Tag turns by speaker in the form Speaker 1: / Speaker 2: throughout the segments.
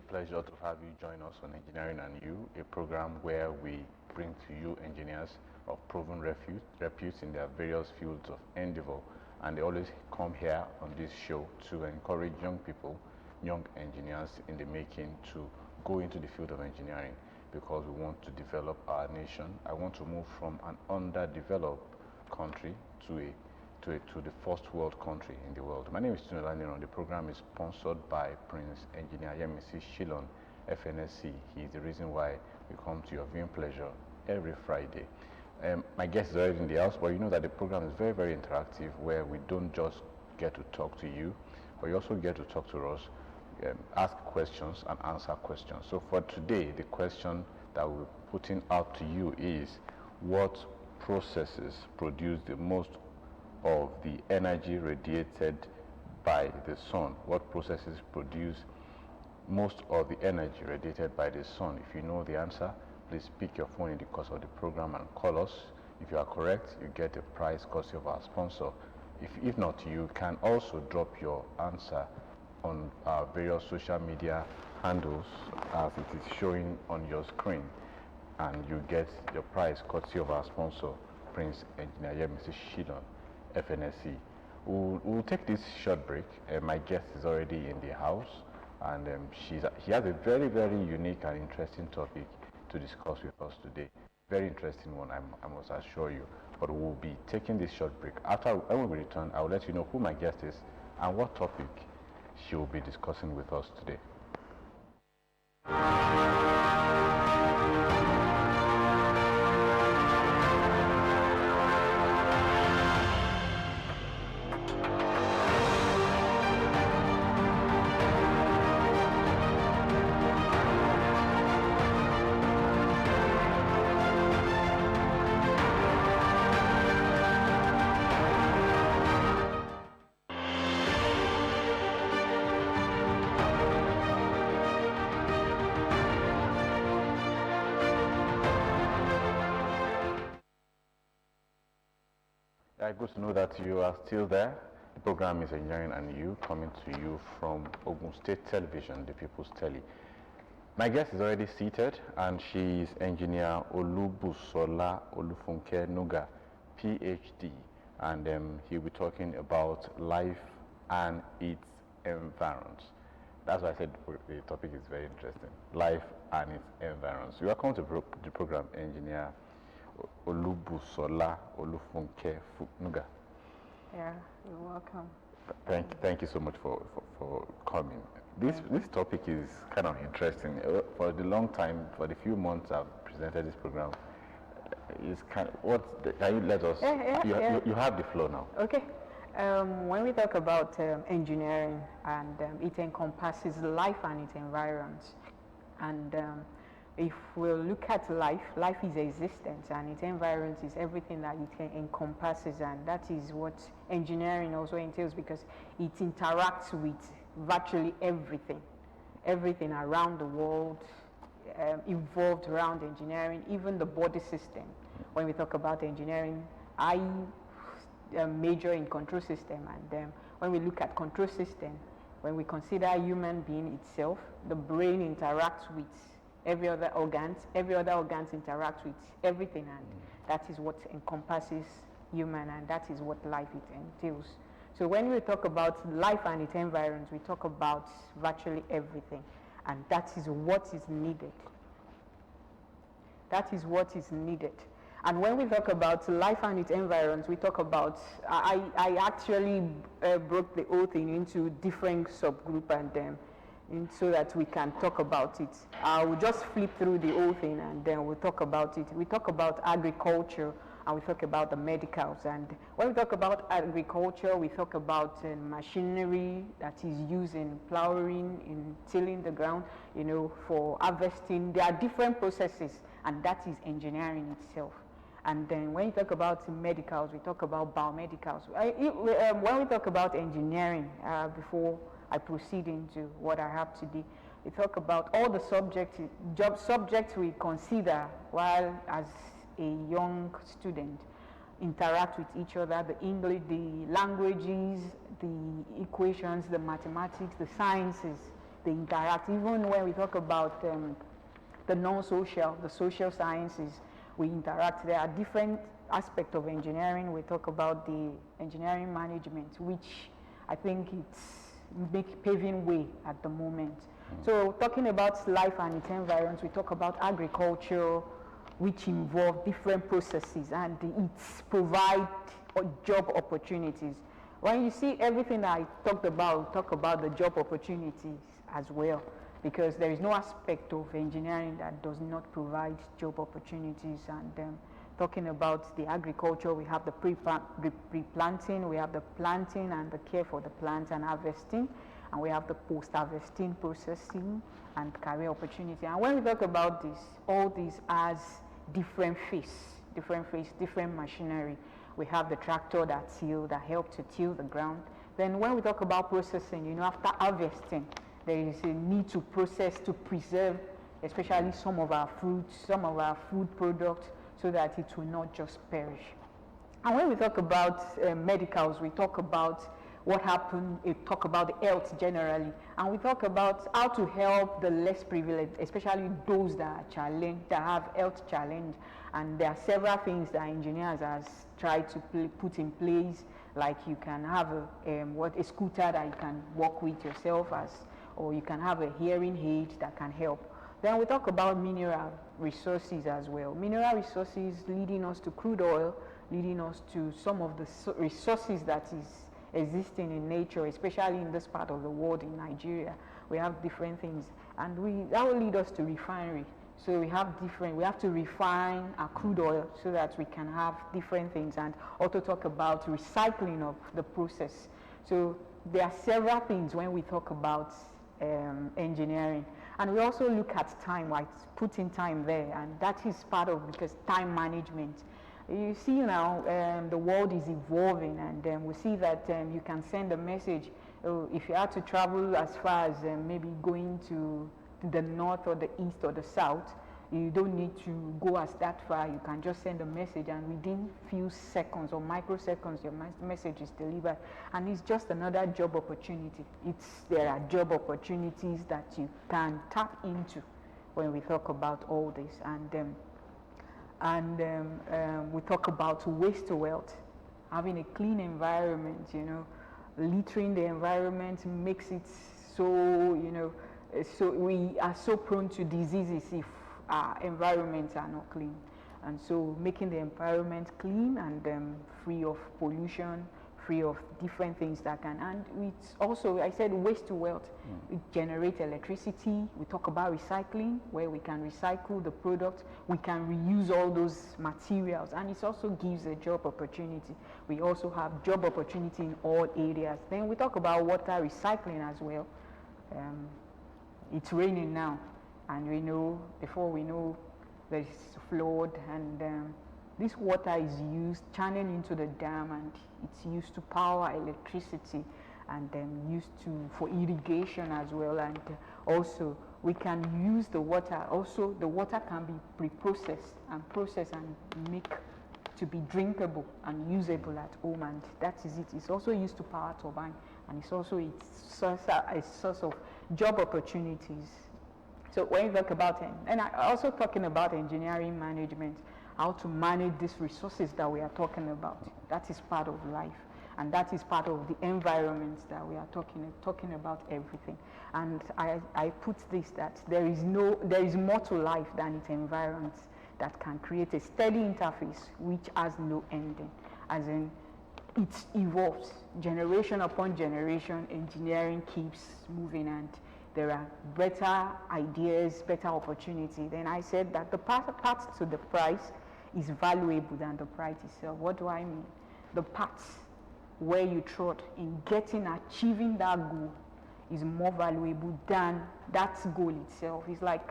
Speaker 1: pleasure to have you join us on Engineering and You, a program where we bring to you engineers of proven repute in their various fields of endeavor, and they always come here on this show to encourage young people, young engineers in the making, to go into the field of engineering because we want to develop our nation. I want to move from an underdeveloped country to the first world country in the world. My name is Tunelaniron. The program is sponsored by Prince Engineer Yemisi Shilon, FNSC. He is the reason why we come to your viewing pleasure every Friday. My guest is already in the house, but you know that the program is very, very interactive, where we don't just get to talk to you, but you also get to talk to us, ask questions and answer questions. So for today, the question that we're putting out to you is, what processes produce the most of the energy radiated by the sun? What processes produce most of the energy radiated by the sun? If you know the answer, please pick your phone in the course of the program and call us. If you are correct, you get a prize courtesy of our sponsor. If not, you can also drop your answer on our various social media handles as it is showing on your screen, and you get your prize courtesy of our sponsor, Prince Engineer Yemisi Shilon, FNSC. We'll take this short break. My guest is already in the house, and she has a very, very unique and interesting topic to discuss with us today. Very interesting one, I must assure you. But we'll be taking this short break. When we return, I'll let you know who my guest is and what topic she will be discussing with us today. Good to know that you are still there. The program is Engineering and You, coming to you from Ogun State Television, the People's Telly. My guest is already seated, and she is Engineer OLUBUSOLA OLUFUNKE NUGA, P.h.D. And he'll be talking about life and its environs. That's why I said the topic is very interesting. Life and its environs. You are coming to the program, Engineer OLUBUSOLA OLUFUNKE NUGA.
Speaker 2: Yeah, you're welcome.
Speaker 1: Thank you so much for coming. This topic is kind of interesting. For the long time, for the few months I've presented this program, is kind of can you let us? You have the floor now.
Speaker 2: Okay. When we talk about engineering, and it encompasses life and its environs, and if we look at life is existence, and its environs is everything that it encompasses, and that is what engineering also entails, because it interacts with virtually everything around the world, evolved around engineering, even the body system. When we talk about engineering, I major in control system, and when we look at control system, when we consider human being itself, the brain interacts with every other organs interact with everything, and that is what encompasses human, and that is what life it entails. So when we talk about life and its environs, we talk about virtually everything, and that is what is needed. That is what is needed. And when we talk about life and its environs, we talk about, I actually broke the whole thing into different subgroups, and so that we can talk about it. I will just flip through the whole thing, and then we'll talk about it. We talk about agriculture, and we talk about the medicals. And when we talk about agriculture, we talk about machinery that is used in plowing, in tilling the ground, for harvesting. There are different processes, and that is engineering itself. And then when you talk about medicals, we talk about biomedicals. When we talk about engineering, before I proceed into what I have today, we talk about all the subjects we consider while as a young student interact with each other: the English, the languages, the equations, the mathematics, the sciences, they interact. Even when we talk about the non-social, the social sciences, we interact. There are different aspects of engineering. We talk about the engineering management, which I think it's paving way at the moment. So talking about life and its environs, we talk about agriculture, which involve different processes, and it provides job opportunities. When you see everything that I talk about the job opportunities as well, because there is no aspect of engineering that does not provide job opportunities. And talking about the agriculture, we have the pre-planting, we have the planting and the care for the plant and harvesting, and we have the post-harvesting processing and career opportunity. And when we talk about this, all these has different different machinery. We have the tractor that help to till the ground. Then when we talk about processing, after harvesting, there is a need to process, to preserve, especially some of our fruits, some of our food products, so that it will not just perish. And when we talk about medicals, we talk about what happened, we talk about the health generally, and we talk about how to help the less privileged, especially those that are challenged, that have health challenge. And there are several things that engineers has tried to put in place, like you can have a scooter that you can walk with yourself, or you can have a hearing aid that can help. Then we talk about mineral resources as well. Mineral resources leading us to crude oil, leading us to some of the resources that is existing in nature, especially in this part of the world, in Nigeria. We have different things, and that will lead us to refinery. So we have to refine our crude oil so that we can have different things, and also talk about recycling of the process. So there are several things when we talk about engineering. And we also look at time, like putting time there, and that is part of, because time management. You see now the world is evolving, and we see that you can send a message. If you have to travel as far as maybe going to the north or the east or the south, you don't need to go as that far. You can just send a message, and within few seconds or microseconds your message is delivered, and it's just another job opportunity. There are job opportunities that you can tap into when we talk about all this. And we talk about waste to wealth, having a clean environment, littering the environment makes it so, so we are so prone to diseases if our environments are not clean. And so making the environment clean and free of pollution, free of different things that can, and it's also, I said, waste to wealth. We generate electricity. We talk about recycling, where we can recycle the product, we can reuse all those materials, and it also gives a job opportunity. We also have job opportunity in all areas. Then we talk about water recycling as well. It's raining now, and we know, before we know, there's flood, and this water is used, channeled into the dam, and it's used to power electricity, and used for irrigation as well. And also we can use the water. Also, the water can be pre-processed and processed and make to be drinkable and usable at home, and that is it. It's also used to power turbine, and it's also a source of job opportunities. So when you talk about it, and I also talking about engineering management, how to manage these resources that we are talking about. That is part of life, and that is part of the environment that we are talking about everything. And I put this, that there is more to life than its environments, that can create a steady interface which has no ending. As in, it evolves generation upon generation. Engineering keeps moving, and there are better ideas, better opportunity. Then I said that the path to the prize is valuable than the prize itself. What do I mean? The path where you trod in achieving that goal is more valuable than that goal itself. It's like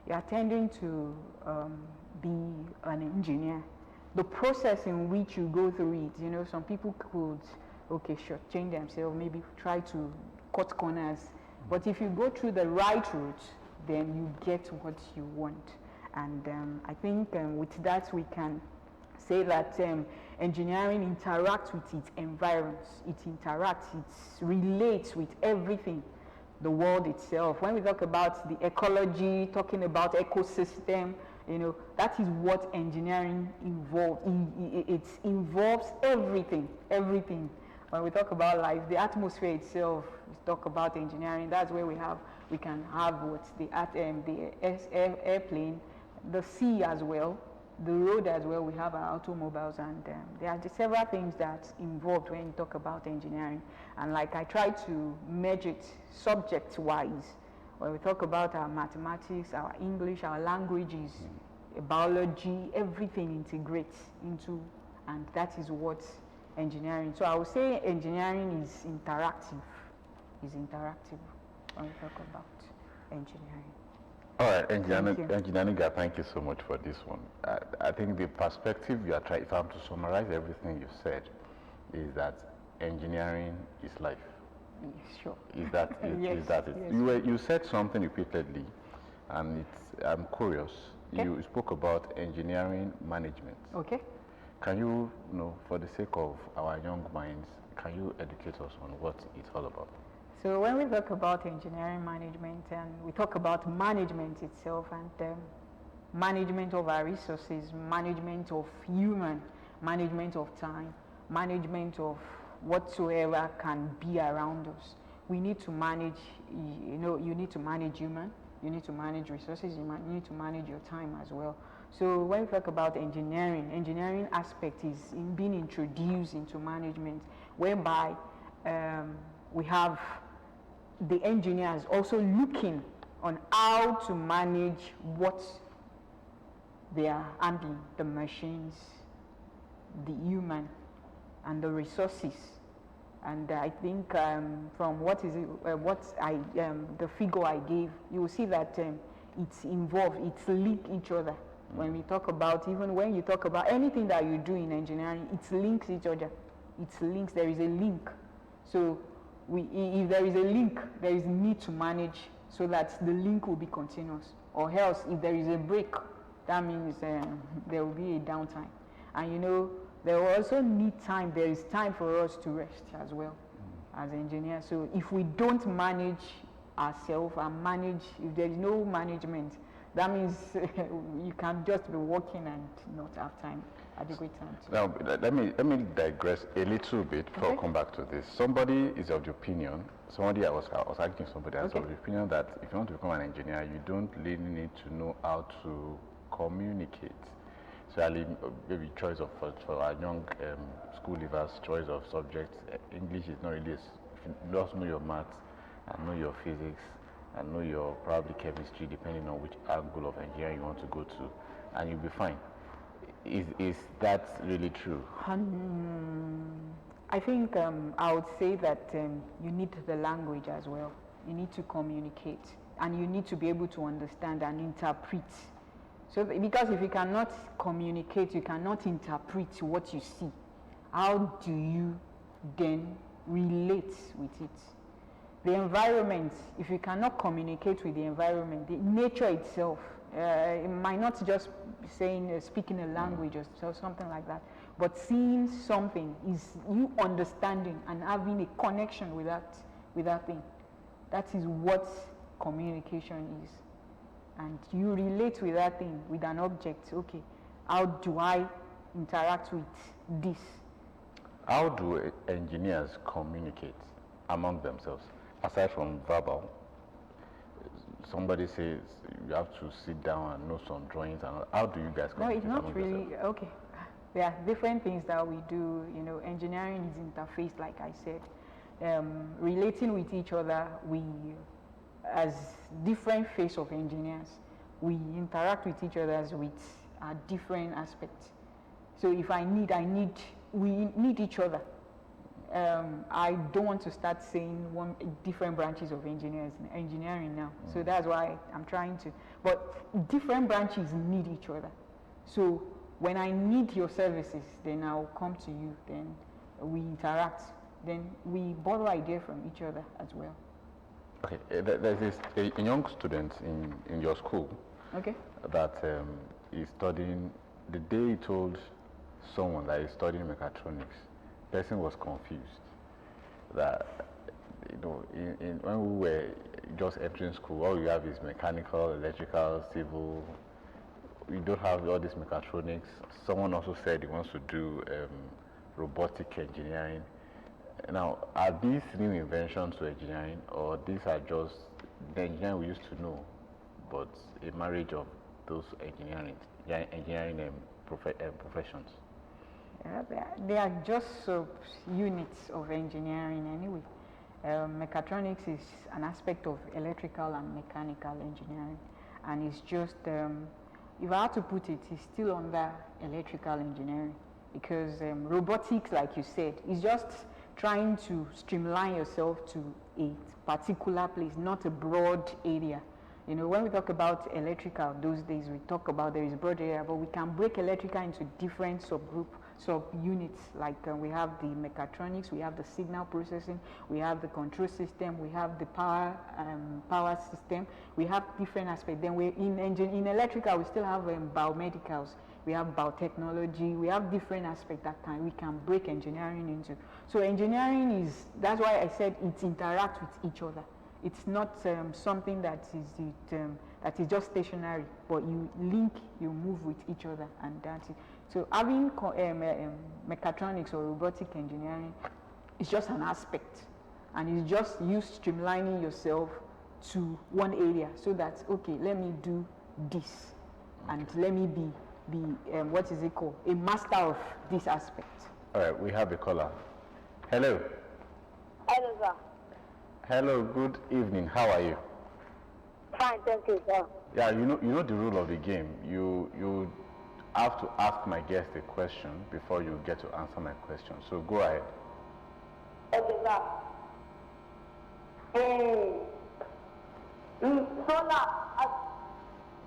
Speaker 2: you're tending to be an engineer. The process in which you go through it, some people could, change themselves, maybe try to cut corners. But if you go through the right route, then you get what you want. And I think with that we can say that engineering interacts with its environs. It interacts, it relates with everything the world itself. When we talk about the ecology, talking about ecosystem, you know, that is what engineering involves. It involves everything, everything. When we talk about life, the atmosphere itself, we talk about engineering. That's where we can have the airplane, the sea as well, the road as well. We have our automobiles, and there are several things that's involved when you talk about engineering. And like I try to merge it subject-wise. When we talk about our mathematics, our English, our languages, biology, everything integrates into, and that is what engineering. So I would say engineering is interactive. When we talk about engineering.
Speaker 1: All right, Engineering, thank you so much for this one. I think the perspective you are trying, if I'm to summarize everything you said, is that engineering is life.
Speaker 2: Yes, sure.
Speaker 1: Is that it?
Speaker 2: Yes,
Speaker 1: Is that it?
Speaker 2: yes.
Speaker 1: You said something repeatedly, and I'm curious.
Speaker 2: Okay.
Speaker 1: You spoke about engineering management.
Speaker 2: Okay.
Speaker 1: Can you, for the sake of our young minds, can you educate us on what it's all about?
Speaker 2: So when we talk about engineering management, and we talk about management itself, and management of our resources, management of human, management of time, management of whatsoever can be around us. We need to manage, you need to manage human, you need to manage resources, you need to manage your time as well. So when we talk about engineering aspect is being introduced into management, whereby we have the engineers also looking on how to manage what they are handling, the machines, the human, and the resources. And I think from the figure I gave, you will see that it's involved, it's linked each other. When we talk about, even when you talk about anything that you do in engineering, it links each other. It links, there is a link. So if there is a link, there is need to manage so that the link will be continuous. Or else, if there is a break, that means there will be a downtime. And there will also need time. There is time for us to rest as well as engineers. So if we don't manage ourselves and if there is no management, that means you can just be working and not have time, adequate time.
Speaker 1: Now, let me digress a little bit before I come back to this. Somebody is of the opinion, I was asking somebody else of the opinion that if you want to become an engineer, you don't really need to know how to communicate. So maybe choice of, for our young school leavers, choice of subjects, English is not really, if you just know your maths and know your physics and know your probably chemistry, depending on which angle of engineering you want to go to, and you'll be fine. Is that really true?
Speaker 2: I think I would say that you need the language as well. You need to communicate, and you need to be able to understand and interpret. So, because if you cannot communicate, you cannot interpret what you see. How do you then relate with it? The environment, if you cannot communicate with the environment, the nature itself, it might not just be speaking a language or something like that, but seeing something is you understanding and having a connection with that thing. That is what communication is. And you relate with that thing, with an object. Okay, how do I interact with this?
Speaker 1: How do engineers communicate among themselves? Aside from verbal, somebody says you have to sit down and know some drawings. And how do you guys communicate?
Speaker 2: No, it's not really. Yourself? Okay, there are different things that we do. Engineering is interfaced, like I said. Relating with each other, as different phase of engineers, we interact with each other with different aspects. So if we need each other. I don't want to start saying different branches of engineering now. So that's why I'm trying to. But different branches need each other. So when I need your services, then I'll come to you. Then we interact. Then we borrow ideas from each other as well.
Speaker 1: Okay, there's a young student in your school that is studying. The day he told someone that he's studying mechatronics, the person was confused that when we were just entering school, all you have is mechanical, electrical, civil. We don't have all this mechatronics. Someone also said he wants to do robotic engineering. Now, are these new inventions to engineering, or these are just the engineering we used to know, but a marriage of those engineering professions?
Speaker 2: They are just units of engineering anyway. Mechatronics is an aspect of electrical and mechanical engineering, and it's just, if I had to put it, it's still under electrical engineering, because robotics, like you said, is just trying to streamline yourself to a particular place, not a broad area. You know, when we talk about electrical those days, we talk about there is a broad area, but we can break electrical into different sub-units. Like we have the mechatronics, we have the signal processing, we have the control system, we have the power system. We have different aspects. Then in electrical, we still have biomedicals. We have biotechnology. We have different aspects that we can break engineering into. So engineering that's why I said it interacts with each other. It's not something that is just stationary, but you move with each other, and that's it. So having mechatronics or robotic engineering is just an aspect, and it's just you streamlining yourself to one area, so that, okay, let me do this, and let me be what is it called, a master of this aspect.
Speaker 1: All right, we have a caller. Hello.
Speaker 3: Hello, sir.
Speaker 1: Hello, good evening. How are you?
Speaker 3: Fine, thank you, sir.
Speaker 1: Yeah, you know the rule of the game. You have to ask my guest a question before you get to answer my question. So go ahead.
Speaker 3: Okay, sir. Solar,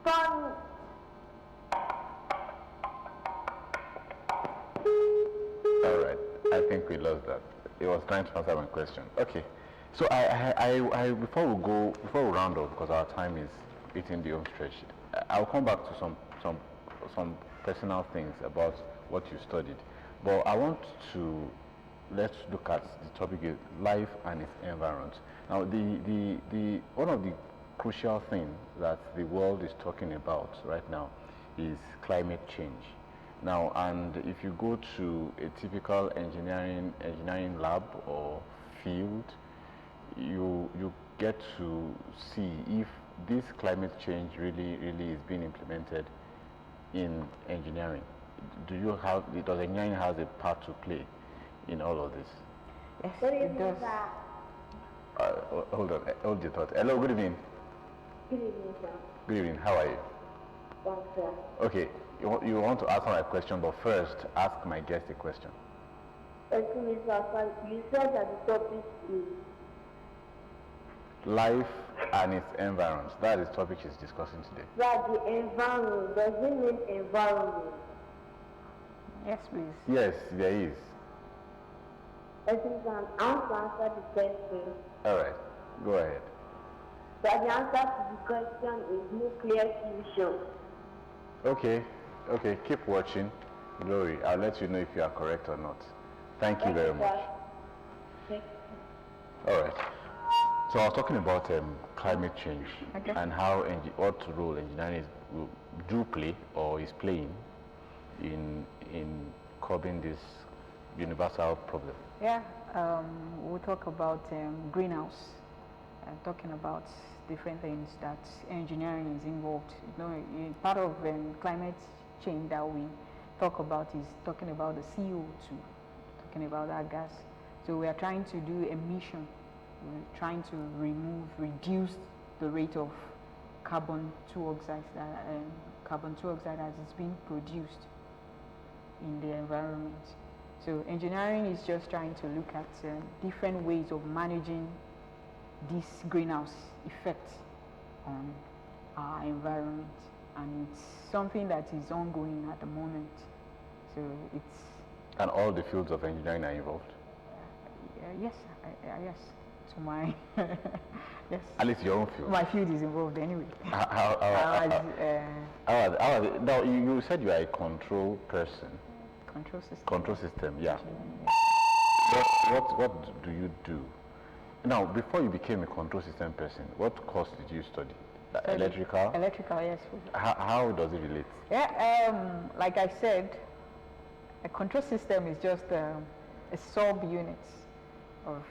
Speaker 3: sun.
Speaker 1: All right, I think we lost that. He was trying to answer my question. Okay, so I before we round off, because our time is hitting the home stretch, I'll come back to some personal things about what you studied, but I want to let's look at the topic is life and its environs. Now, the one of the crucial things that the world is talking about right now is climate change. Now, and if you go to a typical engineering lab or field, you get to see if this climate change really is being implemented in engineering. Does engineering have a part to play in all of this?
Speaker 2: Yes, it does.
Speaker 1: Hold on, hold your thought. Hello, good evening.
Speaker 3: Good evening, sir.
Speaker 1: Good evening, how are you?
Speaker 3: Thanks, sir.
Speaker 1: Okay, you want to answer my question, but first ask my guest a question.
Speaker 3: Excuse me, sir. You said that the topic is
Speaker 1: Life and its environs. That is the topic she's discussing today.
Speaker 3: that the environment. Does it mean environment?
Speaker 2: Yes, please.
Speaker 1: Yes, there is.
Speaker 3: I think I want to answer the question.
Speaker 1: All right, go ahead.
Speaker 3: That the answer to the question is nuclear fusion.
Speaker 1: Okay, keep watching. Glory, I'll let you know if you are correct or not. Thank you very much.
Speaker 3: Thank you.
Speaker 1: All right. So I was talking about climate change,
Speaker 2: Okay.
Speaker 1: and how what role engineering do play or is playing in curbing this universal problem.
Speaker 2: Yeah, we'll talk about greenhouse, talking about different things that engineering is involved. You know, part of climate change that we talk about is talking about the CO2, talking about that gas. So we are trying to do emission. We're trying to reduce the rate of carbon dioxide as it's being produced in the environment. So engineering is just trying to look at different ways of managing this greenhouse effect on our environment, and it's something that is ongoing at the moment. So it's
Speaker 1: And all the fields of engineering are involved.
Speaker 2: yes, yes. So my yes.
Speaker 1: At least your own field.
Speaker 2: My field is involved anyway.
Speaker 1: How now you said you are a control person.
Speaker 2: Control system.
Speaker 1: Control system, yeah. What do you do Now, before you became a control system person, what course did you study? Electrical?
Speaker 2: Electrical, yes.
Speaker 1: How does it relate?
Speaker 2: Yeah, like I said, a control system is just a sub-unit of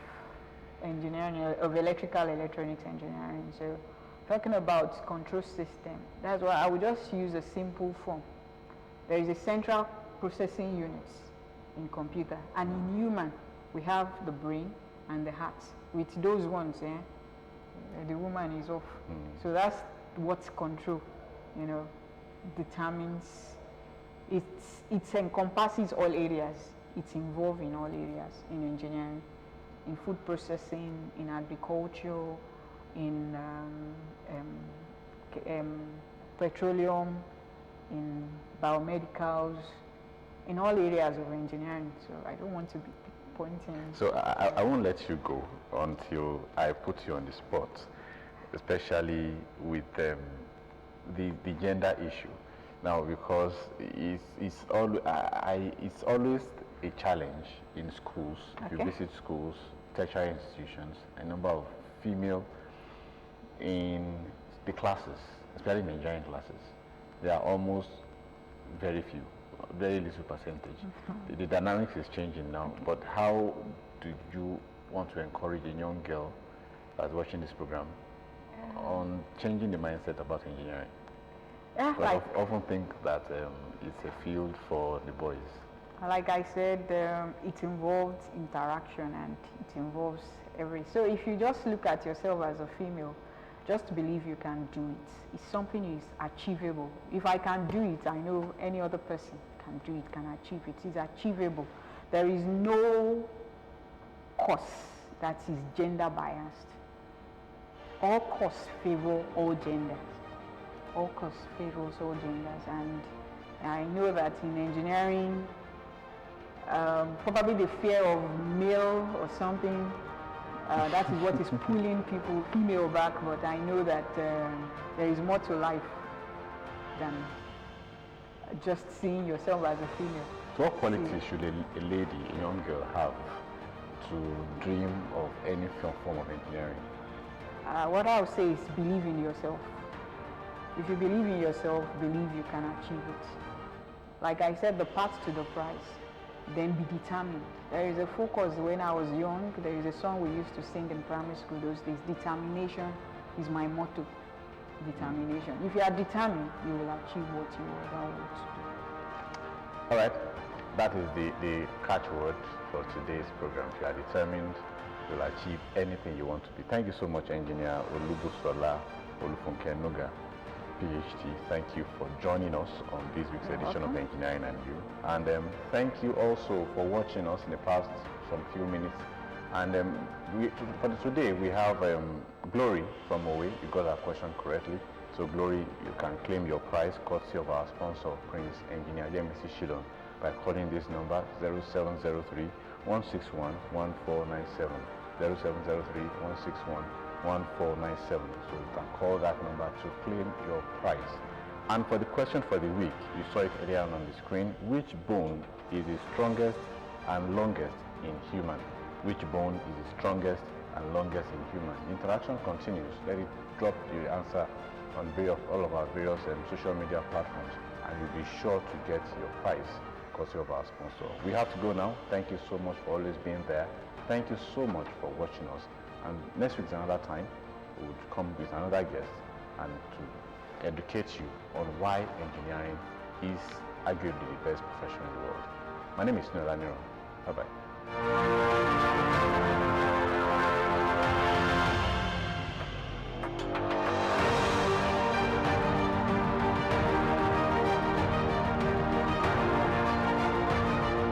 Speaker 2: engineering, of electrical electronics engineering. So talking about control system, that's why I would just use a simple form. There is a central processing unit in computer, and in human, we have the brain and the heart. With those ones, the woman is off. So that's what control, determines. It encompasses all areas. It's involved in all areas in engineering, in food processing, in agriculture, in petroleum, in biomedicals, in all areas of engineering. So I don't want to be pointing.
Speaker 1: So I won't let you go until I put you on the spot, especially with the gender issue. Now, because it's always a challenge in schools. If you visit schools, tertiary institutions, a number of female in the classes, especially in engineering classes, there are almost very few, very little percentage. The dynamics is changing now, but how do you want to encourage a young girl that's watching this program on changing the mindset about engineering?
Speaker 2: Yeah,
Speaker 1: I often think that it's a field for the boys.
Speaker 2: Like I said, it involves interaction and it involves so if you just look at yourself as a female, just believe you can do it. It's something is achievable. If I can do it, I know any other person can do it, can achieve it. It's achievable. There is no course that is gender biased. All courses favor all genders. All courses favors all genders, and I know that in engineering, probably the fear of male or something, that is what is pulling people, female back, but I know that there is more to life than just seeing yourself as a female.
Speaker 1: So what qualities should a lady, a young girl, have to dream of any form of engineering?
Speaker 2: What I would say is believe in yourself. If you believe in yourself, believe you can achieve it. Like I said, the path to the prize. Then be determined. There is a focus. When I was young, there is a song we used to sing in primary school those days. Determination is my motto. Determination. If you are determined, you will achieve what you want to do.
Speaker 1: All right. That is the catchword for today's program. If you are determined, you'll achieve anything you want to be. Thank you so much, Engineer OLUBUSOLA OLUFUNKE NUGA, P.h.D. Thank you for joining us on this week's edition of Engineering and You. And thank you also for watching us in the past some few minutes. And for today, we have Glory from Owe. You got our question correctly. So Glory, you can claim your prize courtesy of our sponsor, Prince Engineer Yemisi Shilon, by calling this number 0703 161 1497. 0703 161 1497. So you can call that number to claim your prize. And for the question for the week, you saw it earlier on the screen. Which bone is the strongest and longest in human? Which bone is the strongest and longest in human? The interaction continues. Let it drop the answer on all of our various social media platforms, and you'll be sure to get your prize because of our sponsor. We have to go now. Thank you so much for always being there. Thank you so much for watching us. And next week's another time, we will come with another guest and to educate you on why engineering is arguably the best profession in the world. My name is Noel Niro. Bye-bye.